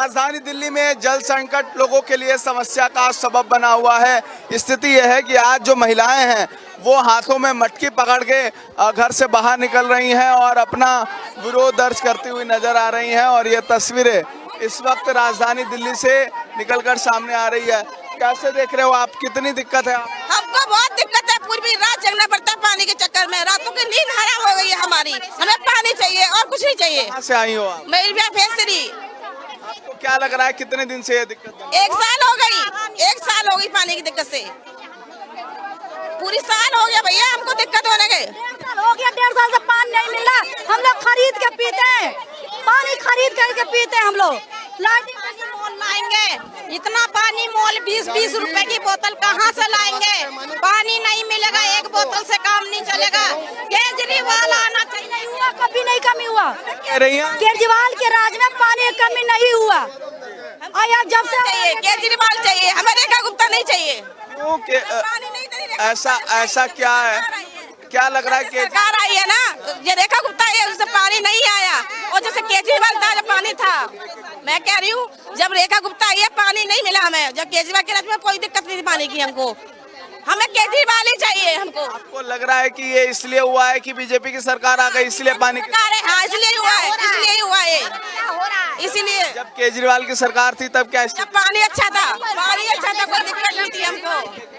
राजधानी दिल्ली में जल संकट लोगों के लिए समस्या का सबब बना हुआ है। स्थिति यह है कि आज जो महिलाएं हैं वो हाथों में मटकी पकड़ के घर से बाहर निकल रही हैं और अपना विरोध दर्ज करती हुई नजर आ रही हैं। और ये तस्वीरें इस वक्त राजधानी दिल्ली से निकलकर सामने आ रही है। कैसे देख रहे हो आप, कितनी दिक्कत है? हमको बहुत दिक्कत है, पूरी रात जगना पड़ता है पानी के चक्कर में। रातों की नींद हराम हो गई है हमारी। हमें पानी चाहिए और कुछ नहीं चाहिए। कहाँ से आई हो आप? मेरी फैसरी। आपको क्या लग रहा है कितने दिन से ये दिक्कत है? 1 साल हो गई, 1 साल हो गई पानी की दिक्कत से। पूरी साल हो गया भैया हमको दिक्कत होने के। 1 साल हो गया, 1.5 साल से पानी नहीं मिल रहा। हम लोग खरीद के पीते हैं, पानी खरीद करके पीते हैं हम लोग। मोल लाएंगे, इतना पानी मोल 20-20 रुपए की बोतल कहाँ से लाएंगे? पानी नहीं मिलेगा, एक बोतल से काम नहीं चलेगा। केजरीवाल आना चाहिए। नहीं हुआ, कभी नहीं कमी हुआ। कह रही हैं केजरीवाल के राज में पानी की कमी नहीं हुआ। आया जब से चाहिए केजरीवाल चाहिए, हमें रेखा गुप्ता नहीं चाहिए। क्यों के पानी नहीं दे रही। ऐसा क्या है? क्या लग रहा है कि सरकार आई है ना, ये रेखा गुप्ता है, उससे पानी नहीं आया। और जैसे केजरीवाल था जब पानी था, मैं कह रही हूँ जब रेखा गुप्ता आई है पानी नहीं मिला हमें। जब केजरीवाल के राज में कोई दिक्कत नहीं थी पानी की हमको। हमें केजरीवाल ही चाहिए हमको। आपको लग रहा है कि ये इसलिए हुआ है कि बीजेपी की सरकार आ गई इसलिए पानी हाँ इसलिए हुआ है, इसलिए हुआ है, इसीलिए। जब केजरीवाल की सरकार थी तब क्या जब पानी अच्छा था, पानी अच्छा था, कोई दिक्कत नहीं थी हमको।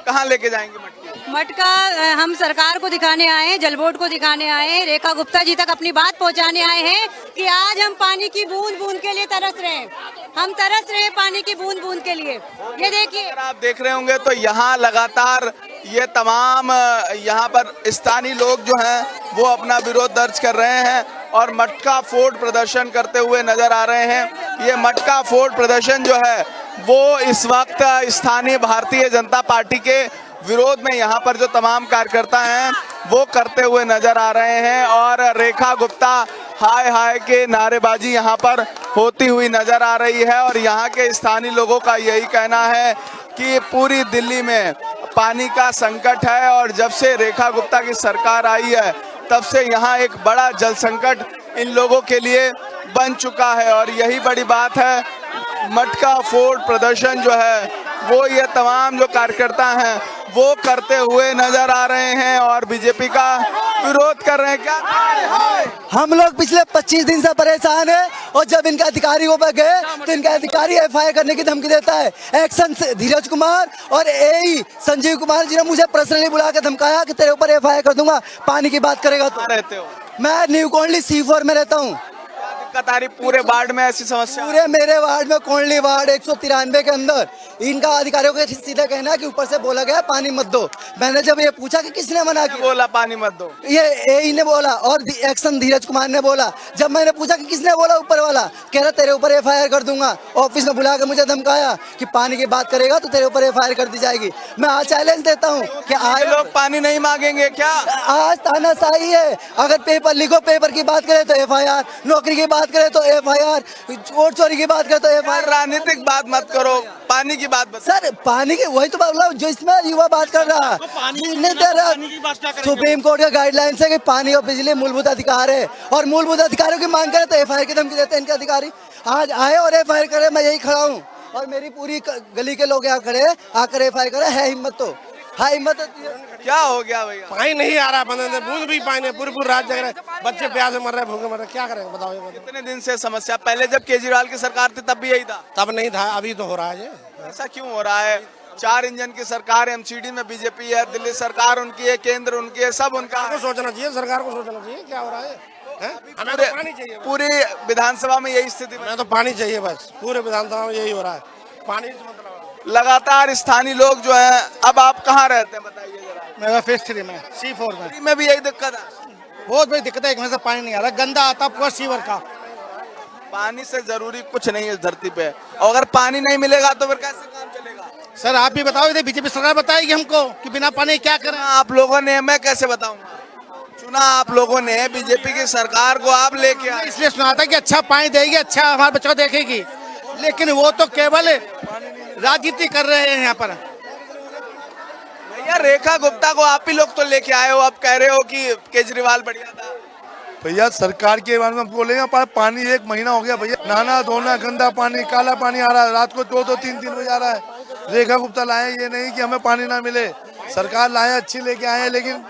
कहाँ लेके जाएंगे मटकी? मटका हम सरकार को दिखाने आए हैं, जल बोर्ड को दिखाने आए हैं, रेखा गुप्ता जी तक अपनी बात पहुंचाने आए हैं कि आज हम पानी की बूंद बूंद के लिए तरस रहे हैं। हम तरस रहे हैं पानी की बूंद बूंद के लिए। ये देखिए, अगर आप देख रहे होंगे तो यहाँ लगातार ये तमाम यहाँ पर स्थानीय लोग जो हैं वो अपना विरोध दर्ज कर रहे हैं और मटका फोड़ प्रदर्शन करते हुए नजर आ रहे हैं। ये मटका फोड़ प्रदर्शन जो है वो इस वक्त स्थानीय भारतीय जनता पार्टी के विरोध में यहाँ पर जो तमाम कार्यकर्ता हैं वो करते हुए नजर आ रहे हैं। और रेखा गुप्ता हाय हाय के नारेबाजी यहाँ पर होती हुई नजर आ रही है। और यहाँ के स्थानीय लोगों का यही कहना है कि पूरी दिल्ली में पानी का संकट है और जब से रेखा गुप्ता की सरकार आई है तब से यहाँ एक बड़ा जल संकट इन लोगों के लिए बन चुका है। और यही बड़ी बात है, मटका फोड़ प्रदर्शन जो है वो ये तमाम जो कार्यकर्ता हैं वो करते हुए नजर आ रहे हैं और बीजेपी का विरोध कर रहे हैं। क्या हम लोग पिछले 25 दिन से परेशान है और जब इनके अधिकारी ऊपर गए तो इनका अधिकारी एफआईआर करने की धमकी देता है। एक्शन से धीरज कुमार और एई संजीव कुमार जी ने मुझे पर्सनली बुला के धमकाया कि तेरे ऊपर एफआईआर कर दूंगा पानी की बात करेगा तो। रहते हो? मैं न्यू कोंडली C4 में रहता हूँ। कतारी पूरे वार्ड में ऐसी समस्या? पूरे मेरे वार्ड में कोंडली वार्ड 193 के अंदर इनका अधिकारियों को सीधा कहना है कि ऊपर से बोला गया पानी मत दो। मैंने जब ये पूछा कि किसने मना किया, बोला पानी मत दो, ये एई ने बोला और एक्शन धीरज कुमार ने बोला। जब मैंने पूछा कि किसने बोला, ऊपर वाला कह रहा तेरे ऊपर एफआईआर कर दूंगा। ऑफिस में बुला के मुझे धमकाया कि पानी की बात करेगा तो तेरे ऊपर एफआईआर कर दी जाएगी। मैं आज चैलेंज देता हूँ कि आज लोग पानी नहीं मांगेंगे क्या? आज तानाशाही है। अगर पेपर लिखो, पेपर की बात करें तो एफआईआर, नौकरी की बात करें तो एफआईआर, वोट चोरी की बात करें तो एफआईआर। राजनीतिक बात मत करो, पानी की बात बताओ। सर पानी की वही तो बोला जो इसमें युवा बात कर रहा है। सुप्रीम कोर्ट का गाइडलाइंस है कि पानी और बिजली मूलभूत अधिकार है और मूलभूत अधिकारों की मांग करे तो एफआईआर की धमकी देते हैं इनके अधिकारी। आज आए और एफआईआर करे, मैं यही खड़ा हूँ और मेरी पूरी गली के लोग यहाँ खड़े आकर एफआईआर करे। है हिम्मत तो, हाँ हिम्मत होती है। क्या हो गया भैया? पानी नहीं आ रहा, बंद बूंद भी पानी, पूरी रात जग रहे, बच्चे प्यास से मर रहे, भूखे मर रहे, क्या करेंगे बताओ? कितने दिन से समस्या? पहले जब केजरीवाल की सरकार थी तब भी यही था? तब नहीं था, अभी तो हो रहा है। ऐसा क्यों हो रहा है? 4 इंजन की सरकार, एमसीडी में बीजेपी है, दिल्ली सरकार उनकी है, केंद्र उनकी है, सब उनका है। सोचना चाहिए, सरकार को सोचना चाहिए क्या हो रहा है। हमें तो पानी चाहिए, पूरी विधानसभा में यही स्थिति। हमें तो पानी चाहिए, बस पूरे विधानसभा में यही हो रहा है। पानी से मतलब लगातार स्थानीय लोग जो हैं, अब आप कहाँ रहते हैं बताइए जरा? मेरा फेस 3 में C4 में। में भी यही दिक्कत है? बहुत बड़ी दिक्कत है, एक में से पानी नहीं आ रहा, गंदा आता पूरा सीवर का। पानी से जरूरी कुछ नहीं है इस धरती पे, और अगर पानी नहीं मिलेगा तो फिर कैसे काम चलेगा? सर आप भी बताओ, इधर बीजेपी सरकार बताएगी हमको कि बिना पानी क्या करें। आप लोगों ने, मैं कैसे बताऊंगा? चुना आप लोगों ने, बीजेपी की सरकार को आप लेके आए, इसलिए सुना था कि अच्छा पानी देगी, अच्छा हमारे बच्चों को देखेगी, लेकिन वो तो केवल राजनीति कर रहे हैं यहाँ पर। भैया रेखा गुप्ता को आप ही लोग तो लेके आए हो, आप कह रहे हो कि केजरीवाल बढ़िया था। भैया सरकार के बारे में बोलेंगे, पर पानी 1 महीना हो गया भैया, नहाना धोना गंदा पानी, काला पानी आ रहा है, रात को 2-2 3-3 बजे आ रहा है। रेखा गुप्ता लाए, ये नहीं कि हमें पानी ना मिले, सरकार लाए अच्छी लेके आए, लेकिन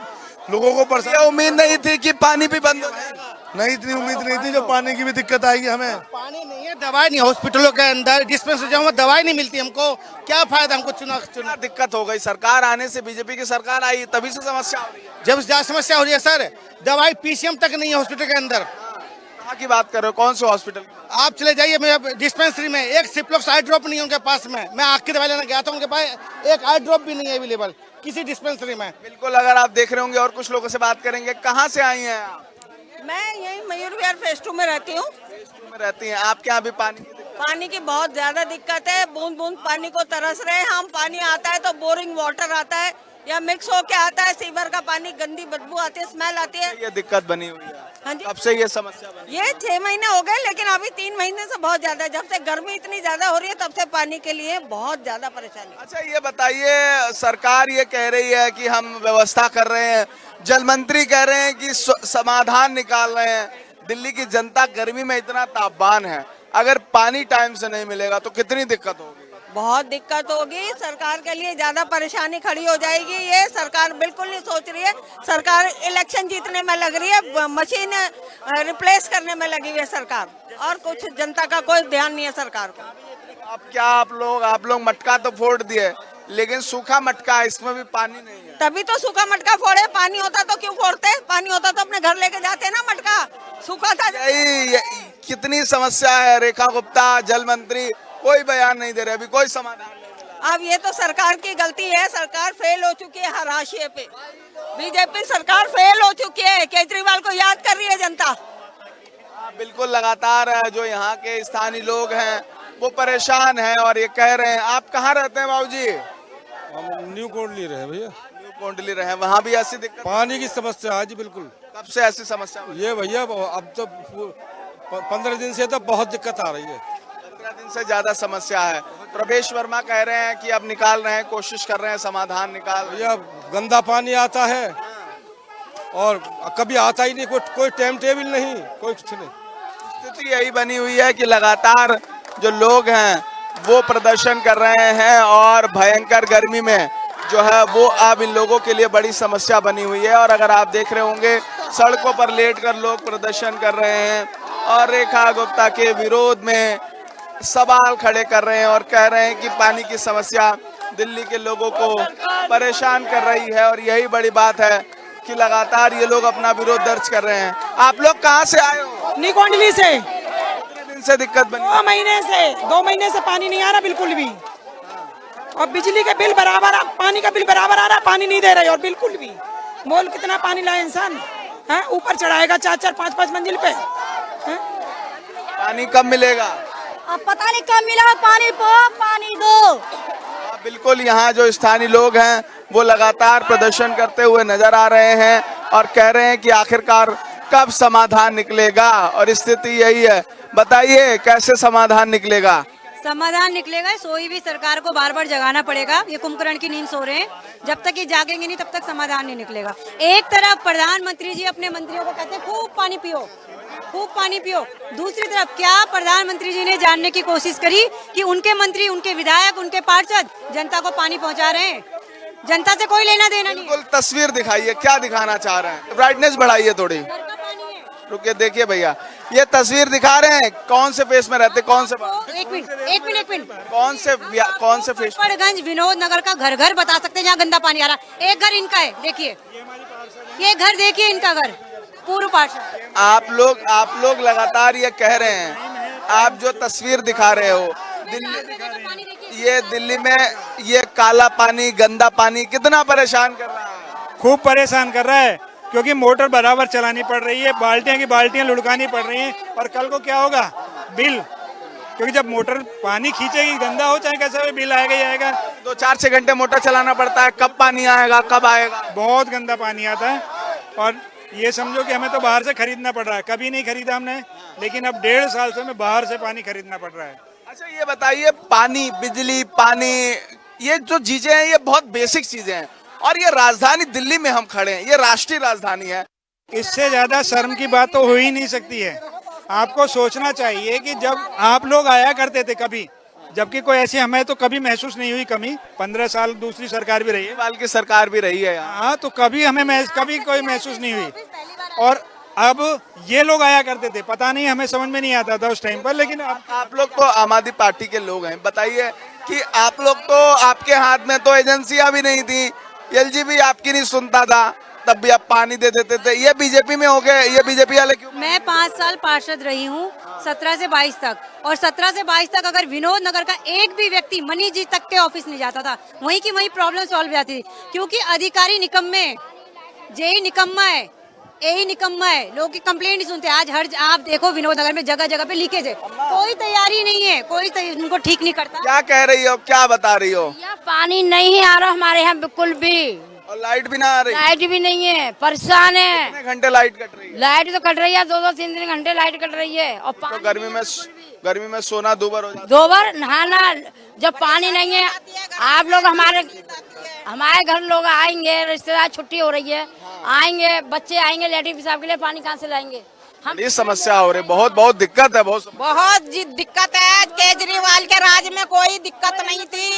लोगों को ये परेशान उम्मीद नहीं थी कि पानी भी बंद हो जाएगा। नहीं, इतनी उम्मीद नहीं थी, जो पानी की भी दिक्कत आएगी हमें। पानी नहीं है, दवाई नहीं, हॉस्पिटलों के अंदर डिस्पेंसरी जाऊँ दवाई नहीं मिलती हमको, क्या फायदा हमको चुना क्या दिक्कत हो गई? सरकार आने से, बीजेपी की सरकार आई तभी से समस्या हो रही है। जब समस्या हो रही है सर, दवाई पीसीएम तक नहीं है हॉस्पिटल के अंदर। कहाँ की बात कर रहे हो? कौन से हॉस्पिटल? आप चले जाइए मेरे डिस्पेंसरी में, एक सिप्लोक्स आई ड्रॉप नहीं है उनके पास में। मैं आँख की दवाई लेने गया था, उनके पास एक आई ड्रॉप भी नहीं है अवेलेबल किसी डिस्पेंसरी में। बिल्कुल, अगर आप देख रहे होंगे और कुछ लोगों से बात करेंगे। कहाँ से आई हैं आप? मैं यही मयूर विहार फेज 2 में रहती हूँ। में रहती हैं आपके यहाँ भी पानी की दिक्कत? पानी की बहुत ज्यादा दिक्कत है, बूंद बूंद पानी को तरस रहे हैं हम। पानी आता है तो बोरिंग वाटर आता है या मिक्स होके आता है, सीवर का पानी, गंदी बदबू आती है, स्मेल आती है। ये दिक्कत बनी हुई है। हाँ जी, कब से ये समस्या बनी? ये 6 महीने हो गए, लेकिन अभी 3 महीने से बहुत ज्यादा, जब से गर्मी इतनी ज्यादा हो रही है तब से पानी के लिए बहुत ज्यादा परेशानी। अच्छा, ये बताइए, सरकार ये कह रही है कि हम व्यवस्था कर रहे हैं, जल मंत्री कह रहे हैं कि समाधान निकाल रहे हैं। दिल्ली की जनता गर्मी में इतना तापमान है, अगर पानी टाइम से नहीं मिलेगा तो कितनी दिक्कत होगी? बहुत दिक्कत होगी, सरकार के लिए ज्यादा परेशानी खड़ी हो जाएगी। ये सरकार बिल्कुल नहीं सोच रही है। सरकार इलेक्शन जीतने में लग रही है, मशीन रिप्लेस करने में लगी हुई है सरकार, और कुछ जनता का कोई ध्यान नहीं है सरकार को। अब क्या आप लोग मटका तो फोड़ दिए, लेकिन सूखा मटका है, इसमें भी पानी नहीं है। तभी तो सूखा मटका फोड़े, पानी होता तो क्यों फोड़ते? पानी होता तो अपने घर लेके जाते ना मटका, सूखा था। यही कितनी समस्या है। रेखा गुप्ता, जल मंत्री, कोई बयान नहीं दे रहे, अभी कोई समाधान नहीं मिला। अब ये तो सरकार की गलती है, सरकार फेल हो चुकी है हर हाशिए पे। बीजेपी सरकार फेल हो चुकी है, केजरीवाल को याद कर रही है जनता। बिल्कुल, लगातार जो यहाँ के स्थानीय लोग हैं वो परेशान हैं और ये कह रहे हैं। आप कहाँ रहते हैं बाबूजी? हम न्यू कोंडली रहे भैया। न्यू कोंडली रहे हैं, वहाँ भी ऐसी दिक्कत? पानी की समस्या है जी बिल्कुल। कब से ऐसी समस्या हो रही है? ये भैया अब तो 15 दिन से तो बहुत दिक्कत आ रही है। 15 दिन से ज्यादा समस्या है। प्रवेश वर्मा कह रहे हैं कि अब निकाल रहे हैं, कोशिश कर रहे हैं, समाधान निकाल रहे हैं। भैया गंदा पानी आता है और कभी आता ही नहीं, कोई टाइम टेबल नहीं, कोई कुछ नहीं। स्थिति यही बनी हुई है कि लगातार जो लोग हैं वो प्रदर्शन कर रहे हैं और भयंकर गर्मी में जो है वो अब इन लोगों के लिए बड़ी समस्या बनी हुई है। और अगर आप देख रहे होंगे, सड़कों पर लेटकर लोग प्रदर्शन कर रहे हैं और रेखा गुप्ता के विरोध में सवाल खड़े कर रहे हैं और कह रहे हैं कि पानी की समस्या दिल्ली के लोगों को परेशान कर रही है। और यही बड़ी बात है कि लगातार ये लोग अपना विरोध दर्ज कर रहे हैं। आप लोग कहाँ से आए हो? न्यू कोंडली से। कितने दिन से दिक्कत बनी? 2 महीने से पानी नहीं आ रहा बिल्कुल भी, और बिजली के बिल बराबर, पानी का बिल बराबर आ रहा, पानी नहीं दे रहे और बिल्कुल भी। बोल कितना पानी लाए इंसान, है ऊपर चढ़ाएगा 4-4 5-5 मंजिल पे। पानी कब मिलेगा? अब पता नहीं कब मिला पानी, पानी दो। बिल्कुल, यहाँ जो स्थानीय लोग हैं वो लगातार प्रदर्शन करते हुए नजर आ रहे हैं और कह रहे हैं कि आखिरकार कब समाधान निकलेगा। और स्थिति यही है, बताइए कैसे समाधान निकलेगा? समाधान निकलेगा, सोई भी सरकार को बार बार जगाना पड़ेगा। ये कुंभकर्ण की नींद सो रहे हैं, जब तक ये जागेंगे नहीं तब तक समाधान नहीं निकलेगा। एक तरफ प्रधानमंत्री जी अपने मंत्रियों को कहते हैं खूब पानी पियो, खूब पानी पियो। दूसरी तरफ क्या प्रधानमंत्री जी ने जानने की कोशिश करी कि उनके मंत्री, उनके विधायक, उनके पार्षद जनता को पानी पहुंचा रहे हैं? जनता से कोई लेना देना नहीं। बिल्कुल, तस्वीर दिखाइए, क्या दिखाना चाह रहे हैं? ब्राइटनेस बढ़ाइए थोड़ी। रुकिए, देखिए भैया, ये तस्वीर दिखा रहे हैं। कौन से फेस में रहते, कौन से? एक मिनट कौन से फेस? गंज विनोद नगर का घर घर बता सकते हैं जहाँ गंदा पानी आ रहा है। एक घर इनका है, देखिए ये घर, देखिए इनका घर, पूर्व पार्षद। आप लोग लगातार ये कह रहे हैं, आप जो तस्वीर दिखा रहे हो दिल्ली में ये काला पानी, गंदा पानी कितना परेशान कर रहा है? खूब परेशान कर रहा है, क्योंकि मोटर बराबर चलानी पड़ रही है, बाल्टियां की बाल्टियां लुढ़कानी पड़ रही हैं। और कल को क्या होगा? बिल, क्योंकि जब मोटर पानी खींचेगी, गंदा हो चाहे कैसा भी, बिल आएगा ही आएगा। 2-4-6 घंटे मोटर चलाना पड़ता है, कब पानी आएगा, कब आएगा? बहुत गंदा पानी आता है। और ये समझो कि हमें तो बाहर से खरीदना पड़ रहा है, कभी नहीं खरीदा हमने, लेकिन अब 1.5 साल से हमें बाहर से पानी खरीदना पड़ रहा है। अच्छा, ये बताइए, पानी, बिजली, पानी, ये जो चीजें हैं ये बहुत बेसिक चीजें हैं और ये राजधानी दिल्ली में हम खड़े हैं, ये राष्ट्रीय राजधानी है। इससे ज्यादा शर्म की बात तो हो ही नहीं सकती है। आपको सोचना चाहिए कि जब आप लोग आया करते थे कभी, जबकि कोई ऐसी हमें तो कभी महसूस नहीं हुई कमी, 15 साल दूसरी सरकार भी रही है, केजरीवाल की सरकार भी रही है यहाँ। हाँ, तो कभी हमें कभी कोई महसूस नहीं हुई। और अब ये लोग आया करते थे, पता नहीं हमें समझ में नहीं आता था उस टाइम पर, लेकिन अब आप लोग तो आम आदमी पार्टी के लोग हैं, बताइए कि आप लोग तो, आपके हाथ में तो एजेंसियां भी नहीं थी, एलजी भी आपकी नहीं सुनता था, तब भी आप पानी दे देते थे। ये बीजेपी में हो गए, ये बीजेपी वाले क्यों? मैं 5 साल पार्षद रही हूँ, 17 से 22 तक, और 17 से 22 तक अगर विनोद नगर का एक भी व्यक्ति मनीष जी तक के ऑफिस नहीं जाता था, वहीं की वहीं प्रॉब्लम सॉल्व हो जाती थी, क्योंकि अधिकारी निकम्मे, जेई निकम्मा है, यही निकम्मा है, लोग की कंप्लेंट नहीं सुनते। आज आप देखो विनोद नगर में जगह जगह पे लीकेज है, कोई तैयारी नहीं है, कोई उनको ठीक नहीं करता। क्या कह रही हो, क्या बता रही हो? पानी नहीं आ रहा हमारे यहाँ बिल्कुल भी, और लाइट भी ना आ रही? लाइट भी नहीं है, परेशान है। कितने घंटे लाइट कट रही है? लाइट तो कट रही है, 2-2, 3-3 घंटे लाइट कट रही है। और तो गर्मी में सोना दूबर हो जाता है। 2 बार नहाना, जब पानी नहीं है। आप लोग हमारे घर लोग आएंगे, रिश्तेदार छुट्टी हो रही है, आएंगे, बच्चे आएंगे लेटरिन पेशाब के लिए, पानी कहाँ से लाएंगे? ये समस्या हो रही, बहुत दिक्कत है, बहुत जी दिक्कत है। केजरीवाल के राज में कोई दिक्कत नहीं थी,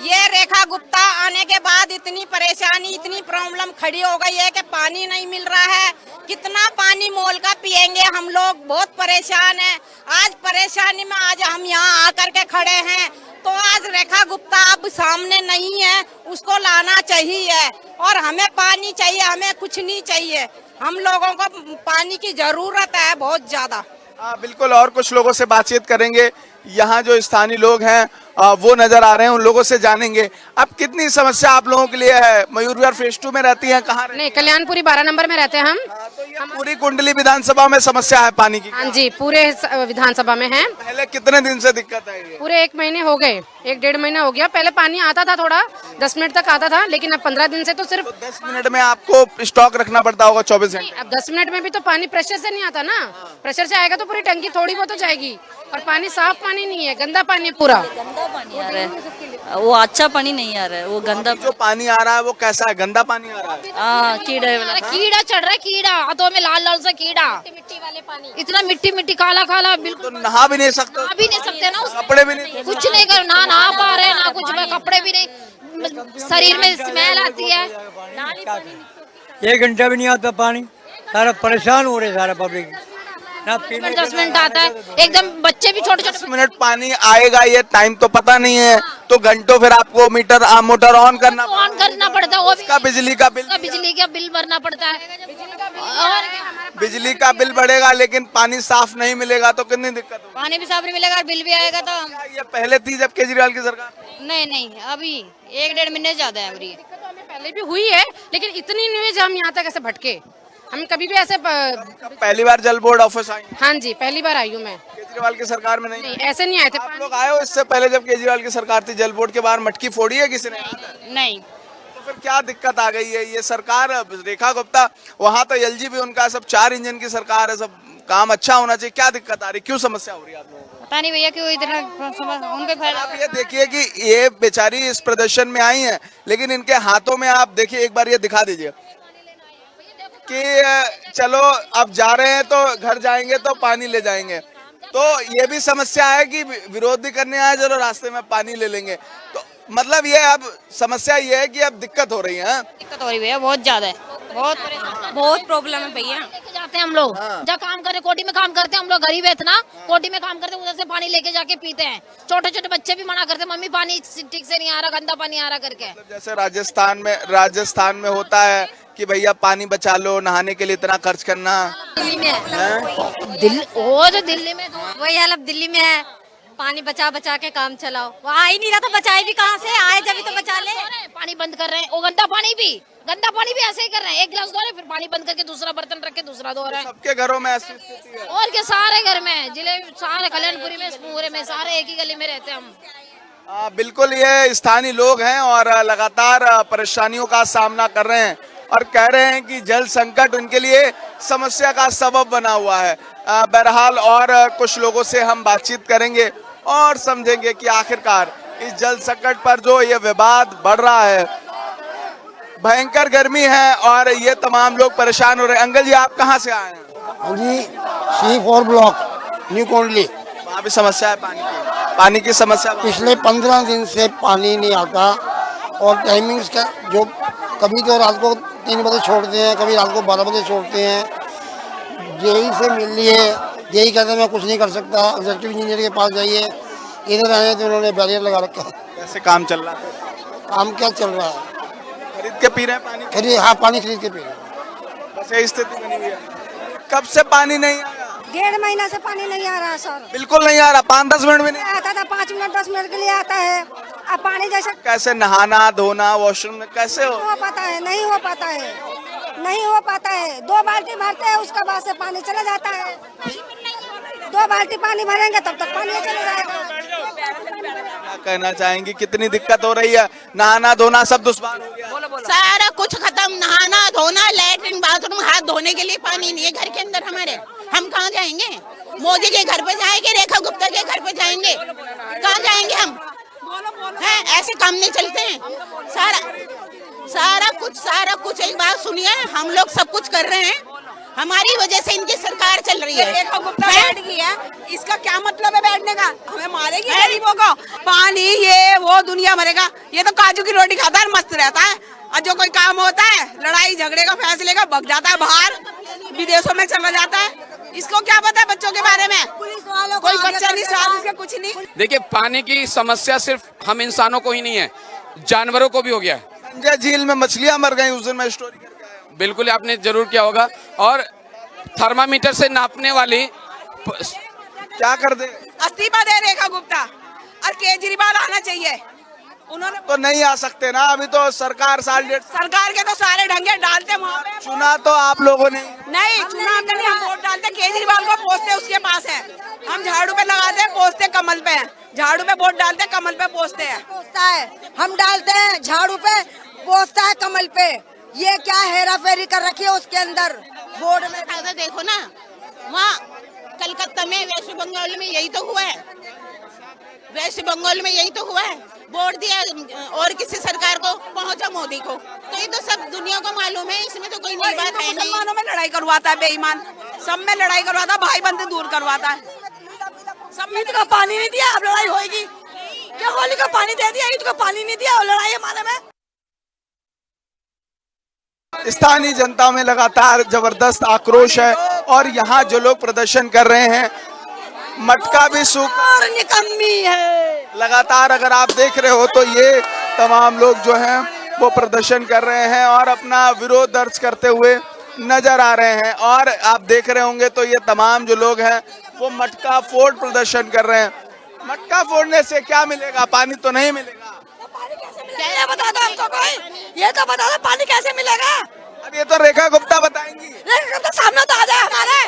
ये रेखा गुप्ता आने के बाद इतनी परेशानी, इतनी प्रॉब्लम खड़ी हो गई है कि पानी नहीं मिल रहा है। कितना पानी मोल का पिएंगे हम लोग, बहुत परेशान है। आज परेशानी में आज हम यहाँ आकर के खड़े हैं, तो आज रेखा गुप्ता अब सामने नहीं है, उसको लाना चाहिए। और हमें पानी चाहिए, हमें कुछ नहीं चाहिए, हम लोगों को पानी की जरूरत है बहुत ज्यादा। हाँ बिल्कुल, और कुछ लोगों से बातचीत करेंगे। यहाँ जो स्थानीय लोग हैं वो नजर आ रहे हैं, उन लोगों से जानेंगे अब कितनी समस्या आप लोगों के लिए है। मयूर विहार फेज 2 में रहती हैं, कहाँ? नहीं, कल्याणपुरी 12 नंबर में रहते हैं हम। तो ये पूरी कुंडली विधानसभा में समस्या है पानी की? हाँ जी, पूरे विधानसभा में है। पहले कितने दिन से दिक्कत है ये? पूरे 1 महीने हो गए, 1-1.5 महीना हो गया। पहले पानी आता था, थोड़ा 10 मिनट तक आता था, लेकिन अब 15 दिन से तो सिर्फ 10 मिनट में आपको स्टॉक रखना पड़ता होगा 24 घंटे। अब 10 मिनट में भी तो पानी प्रेशर से नहीं आता ना, प्रेशर से आएगा तो पूरी टंकी थोड़ी बहुत तो जाएगी। और पानी साफ पानी नहीं है, गंदा पानी है पूरा। गंदा पानी आ रहा है, वो अच्छा पानी नहीं आ रहा है, वो गंदा। जो पानी आ रहा है वो कैसा है? गंदा पानी आ रहा है? हाँ, कीड़ा कीड़ा चढ़ रहा है, कीड़ा हाथों में लाल लाल सा कीड़ा, मिट्टी वाले पानी, इतना मिट्टी काला काला, बिल्कुल तो नहा भी नहीं सकते? नहा भी नहीं सकते ना, कपड़े भी नहीं? कुछ नहीं कर, ना नहा पा रहे ना कुछ, कपड़े भी नहीं, शरीर में स्मेल आती है। 1 घंटा भी नहीं आता पानी, सारा परेशान हो रहे सारा पब्लिक। 10 मिनट आता है, एकदम बच्चे भी छोटे 10 मिनट पानी आएगा, ये टाइम तो पता नहीं है, तो घंटों फिर आपको मोटर ऑन करना पड़ता है, वो उसका बिजली का बिल भरना पड़ता है। और बिजली का बिल बढ़ेगा, लेकिन पानी साफ नहीं मिलेगा तो कितनी दिक्कत होगी? पानी भी साफ नहीं मिलेगा और बिल भी आएगा। तो ये पहले थी जब केजरीवाल की सरकार? नहीं, अभी 1-1.5 महीने ज्यादा है। पहले भी हुई है, लेकिन इतनी नहीं हुई जब हम यहाँ तक ऐसे भटके। हम कभी भी ऐसे पहली बार जल बोर्ड ऑफिस आई? हाँ जी, पहली बार आई हूँ मैं। केजरीवाल की सरकार में नहीं? ऐसे नहीं आए थे। आप लोग आए हो इससे पहले जब केजरीवाल की सरकार थी, जल बोर्ड के बाहर मटकी फोड़ी है किसी ने? नहीं। तो फिर क्या दिक्कत आ गई है? ये सरकार रेखा गुप्ता, वहाँ तो एलजी भी उनका, सब 4 इंजन की सरकार है, सब काम अच्छा होना चाहिए, क्या दिक्कत आ रही, क्यों समस्या हो रही है आप लोगों को? पता नहीं भैया क्यों इतना उनके। आप ये देखिए कि ये बेचारी इस प्रदर्शन में आई हैं, लेकिन इनके हाथों में आप देखिए, एक बार ये दिखा दीजिए कि चलो अब जा रहे हैं तो घर जाएंगे तो पानी ले जाएंगे। तो ये भी समस्या है कि विरोध भी करने आए, चलो रास्ते में पानी ले लेंगे। तो मतलब ये अब समस्या ये है कि अब दिक्कत हो रही है। दिक्कत हो रही है, बहुत ज्यादा है, बहुत प्रॉब्लम है भैया। जाते हैं हम लोग, जहाँ काम करते, कोटी में काम करते हैं हम लोग, गरीब है इतना, कोटी में काम करते, उधर से पानी लेके जाके पीते हैं। छोटे छोटे बच्चे भी मना करते, मम्मी पानी ठीक से नहीं आ रहा, गंदा पानी आ रहा करके। जैसे राजस्थान में होता है कि भैया पानी बचा लो, नहाने के लिए इतना खर्च करना। दिल्ली में वही हालत दिल्ली में है, पानी बचा के काम चलाओ। वो आ ही नहीं रहा तो बचाए भी कहाँ से, आए जब तो बचा ले। पानी बंद कर रहे हैं, वो गंदा पानी भी ऐसे ही कर रहे हैं, 1 गिलास धो रहे हैं, फिर पानी बंद करके दूसरा बर्तन रख के दूसरा धो रहे हैं। सबके घरों में ऐसी स्थिति है। और क्या, सारे घर में, जिले सारे कल्याणपुरी में, पूरे में सारे एक ही गली में रहते हैं हम। बिल्कुल, ये स्थानीय लोग हैं और लगातार परेशानियों का सामना कर रहे हैं और कह रहे हैं कि जल संकट उनके लिए समस्या का सबब बना हुआ है। बहरहाल और कुछ लोगों से हम बातचीत करेंगे और समझेंगे कि आखिरकार इस जल संकट पर जो ये विवाद बढ़ रहा है, भयंकर गर्मी है और ये तमाम लोग परेशान हो रहे हैं। अंकल जी, आप कहाँ से आए हैं? हाँ जी, C4 ब्लॉक न्यू कोंडली। वहाँ भी समस्या है पानी की समस्या। पिछले 15 दिन से पानी नहीं आता और टाइमिंग्स का जो कभी तो रात को 3 बजे छोड़ते हैं, कभी रात को 12 बजे छोड़ते हैं। जेई से मिल लिए, जेई कहते हैं मैं कुछ नहीं कर सकता, एग्जीक्यूटिव इंजीनियर के पास जाइए। इधर आए तो उन्होंने बैरियर लगा रखा है। कैसे काम चल रहा है? काम क्या चल रहा है? खरीद के पी रहे हैं पानी? खरीद, हाँ, पानी खरीद के पी रहे हैं। बस यही स्थिति बनी हुई है। कब से पानी नहीं आया? 1.5 महीना से पानी नहीं आ रहा सर। बिल्कुल नहीं आ रहा। 5-10 मिनट भी नहीं आता था, 5 मिनट 10 मिनट के लिए आता है। अब पानी जैसे कैसे नहाना धोना वॉशरूम में कैसे हो? हो पाता है, नहीं हो पाता है, नहीं हो पाता है। 2 बाल्टी भरते हैं, उसके बाद से पानी चला जाता है। 2 बाल्टी पानी भरेंगे तब तक पानी चला जाएगा। क्या कहना चाहेंगी, कितनी दिक्कत हो रही है? नहाना धोना सब दुश्वार हो गया। सारा कुछ खत्म, नहाना धोना, लैट्रिन बाथरूम, हाथ धोने के लिए पानी नहीं है घर के अंदर हमारे। हम कहाँ जाएंगे? मोदी के घर पे जाएंगे, रेखा गुप्ता के घर पे जाएंगे, कहाँ जाएंगे हम? हैं, ऐसे काम नहीं चलते हैं। सारा कुछ एक बात सुनिए, हम लोग सब कुछ कर रहे हैं, हमारी वजह से इनकी सरकार चल रही है। रेखा गुप्ता बैठ गई है, इसका क्या मतलब है बैठने का? हमें मारेगी गरीबों को। पानी ये वो दुनिया मरेगा, ये तो काजू की रोटी खाता है, मस्त रहता है। और जो कोई काम होता है लड़ाई झगड़े का फैसले का भग जाता है बाहर, विदेशों में चला जाता है। इसको क्या पता है बच्चों के बारे में? कोई बच्चा नहीं, साथ इसके कुछ नहीं। देखिए, पानी की समस्या सिर्फ हम इंसानों को ही नहीं है, जानवरों को भी हो गया है। संजय झील में मछलियां मर गई, उस दिन मैं स्टोरी करके आया हूं। बिल्कुल, आपने जरूर किया होगा। और थर्मामीटर से नापने वाली क्या कर दे? इस्तीफा दे रेखा गुप्ता और केजरीवाल आना चाहिए। उन्होंने तो नहीं आ सकते ना, अभी तो सरकार साल डेढ़ सरकार के तो सारे ढंगे डालते वहाँ पे। चुना तो आप लोगों ने नहीं चुना हमने नहीं, हम वोट डालते केजरीवाल को, पोस्ते उसके पास है। हम झाड़ू पे लगाते हैं, पोस्ते कमल पे हैं। झाड़ू पे वोट डालते हैं, कमल पे पोस्ते हैं। पोस्ता है, हम डालते हैं झाड़ू पे, पोस्ता है कमल पे। ये क्या हेरा फेरी कर रखी है उसके अंदर बोर्ड में? ताजा देखो ना, वहाँ कलकत्ता में, वेस्ट बंगाल में यही तो हुआ है। वेस्ट बंगाल में यही तो हुआ है, वोट दिया और किसी सरकार को, पहुंचा मोदी को। तो ये तो सब दुनिया को मालूम है, इसमें तो कोई नई बात है नहीं। मुसलमानों में लड़ाई करवाता है बेईमान, सब में लड़ाई करवाता है, भाई बंदी दूर करवाता है। सब ईद का पानी नहीं दिया, अब लड़ाई होगी क्या? होली का पानी दे दिया, ईद का पानी नहीं दिया और लड़ाई हमारे में। स्थानीय जनता में लगातार जबरदस्त आक्रोश है और यहाँ जो लोग प्रदर्शन कर रहे हैं, मटका भी सूखा निकम्मी है। लगातार अगर आप देख रहे हो तो ये तमाम लोग जो हैं वो प्रदर्शन कर रहे हैं और अपना विरोध दर्ज करते हुए नजर आ रहे हैं। और आप देख रहे होंगे तो ये तमाम जो लोग हैं वो मटका फोड़ प्रदर्शन कर रहे हैं। मटका फोड़ने से क्या मिलेगा? पानी तो नहीं मिलेगा। ये बता दो हमको कोई, ये तो बता दो पानी कैसे मिलेगा? अब ये तो रेखा गुप्ता बताएंगी। रेखा गुप्ता सामने तो आ जाए हमारे,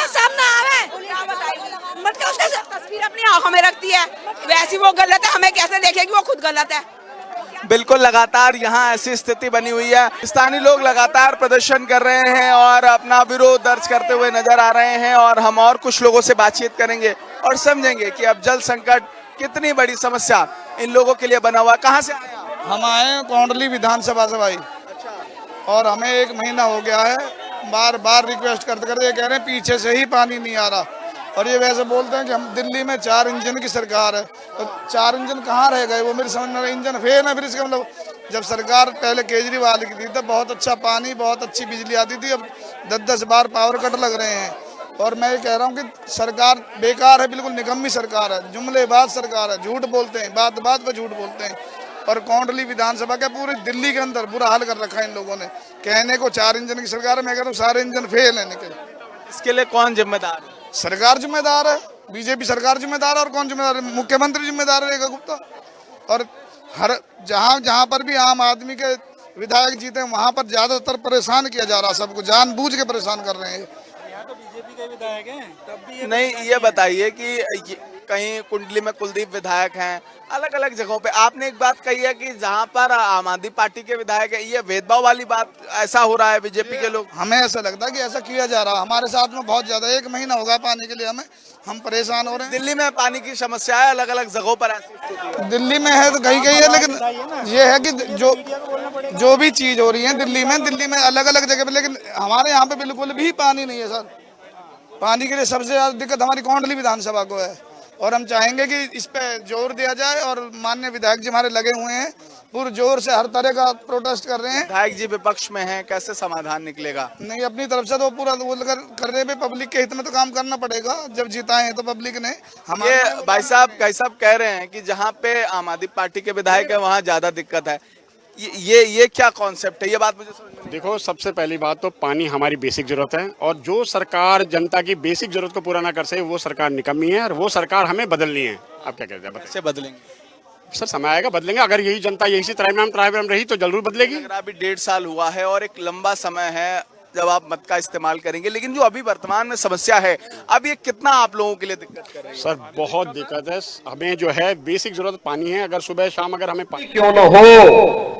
सामने आवे। मटका उसके तस्वीर अपनी आंखों में रखती है, वैसी वो गलत है, हमें कैसे देखेगी वो खुद गलत है। बिल्कुल, लगातार यहाँ ऐसी स्थिति बनी हुई है। स्थानीय लोग लगातार प्रदर्शन कर रहे हैं और अपना विरोध दर्ज करते हुए नजर आ रहे हैं। और हम और कुछ लोगों से बातचीत करेंगे और समझेंगे कि अब जल संकट कितनी बड़ी समस्या इन लोगों के लिए बना हुआ। कहाँ से आए आप? हम आए हैं कोंडली विधानसभा से भाई, और हमें 1 महीना हो गया है, बार बार रिक्वेस्ट करते करते ये कह रहे हैं पीछे से ही पानी नहीं आ रहा। और ये वैसे बोलते हैं कि हम दिल्ली में 4 इंजन की सरकार है, तो 4 इंजन कहाँ रह गए? वो मेरे समझ में इंजन फेल है। फिर इसका मतलब जब सरकार पहले केजरीवाल की थी तब बहुत अच्छा पानी, बहुत अच्छी बिजली आती थी, अब 10-10 बार पावर कट लग रहे हैं। और मैं ये कह रहा हूँ कि सरकार बेकार है, बिल्कुल निकम्मी सरकार है, जुमलेबाज सरकार है, झूठ बोलते हैं, बात बात पर झूठ बोलते हैं। और कोंडली विधानसभा के पूरी दिल्ली के अंदर बुरा हाल कर रखा है इन लोगों ने। कहने को 4 इंजन की सरकार है, मैं कह रहा हूँ सारे इंजन फेल है निकल। इसके लिए कौन जिम्मेदार है? सरकार जिम्मेदार है, बीजेपी सरकार जिम्मेदार है। और कौन जिम्मेदार है? मुख्यमंत्री जिम्मेदार है रेखा गुप्ता। और हर जहाँ पर भी आम आदमी के विधायक जीते हैं वहाँ पर ज्यादातर परेशान किया जा रहा है, सबको जानबूझ के परेशान कर रहे हैं। नहीं, ये बताइए कि कहीं कुंडली में कुलदीप विधायक हैं, अलग अलग जगहों पे। आपने एक बात कही है कि जहां पर आम आदमी पार्टी के विधायक है, ये भेदभाव वाली बात ऐसा हो रहा है बीजेपी के लोग? हमें ऐसा लगता है कि ऐसा किया जा रहा है हमारे साथ में बहुत ज्यादा। 1 महीना हो गया पानी के लिए हम परेशान हो रहे हैं। दिल्ली में पानी की समस्या है, अलग अलग जगहों पर ऐसी स्थिति है। दिल्ली में है तो कहीं कहीं है, लेकिन ये है कि जो भी चीज हो रही है दिल्ली में अलग अलग जगह पे, लेकिन हमारे यहाँ पे बिल्कुल भी पानी नहीं है सर। पानी के लिए सबसे ज्यादा दिक्कत हमारी कोंडली विधानसभा को है, और हम चाहेंगे कि इस पे जोर दिया जाए। और माननीय विधायक जी हमारे लगे हुए हैं, पूरे जोर से हर तरह का प्रोटेस्ट कर रहे हैं। विधायक जी विपक्ष में हैं, कैसे समाधान निकलेगा? नहीं, अपनी तरफ से तो पूरा वो कर रहे हैं, पब्लिक के हित में तो काम करना पड़ेगा। जब जीता है तो पब्लिक ने ये भाई साहब कह रहे हैं कि जहाँ पे आम आदमी पार्टी के विधायक है वहाँ ज्यादा दिक्कत है। ये क्या कॉन्सेप्ट है, ये बात मुझे समझ में। देखो, सबसे पहली बात तो पानी हमारी बेसिक जरूरत है, और जो सरकार जनता की बेसिक जरूरत को पूरा ना कर सके वो सरकार निकम्मी है, और वो सरकार हमें बदलनी है। आप क्या कहते हैं? कैसे बदलेंगे? सर, समय आएगा, बदलेंगे। अगर यही जनता यही से त्राइम रही तो जरूर बदलेगी। अभी 1.5 साल हुआ है और एक लंबा समय है जब आप मत का इस्तेमाल करेंगे, लेकिन जो अभी वर्तमान में समस्या है, अब ये कितना आप लोगों के लिए दिक्कत कर रही है? सर, बहुत दिक्कत है। हमें जो है बेसिक जरूरत पानी है। अगर सुबह शाम अगर हमें पानी क्यों न हो,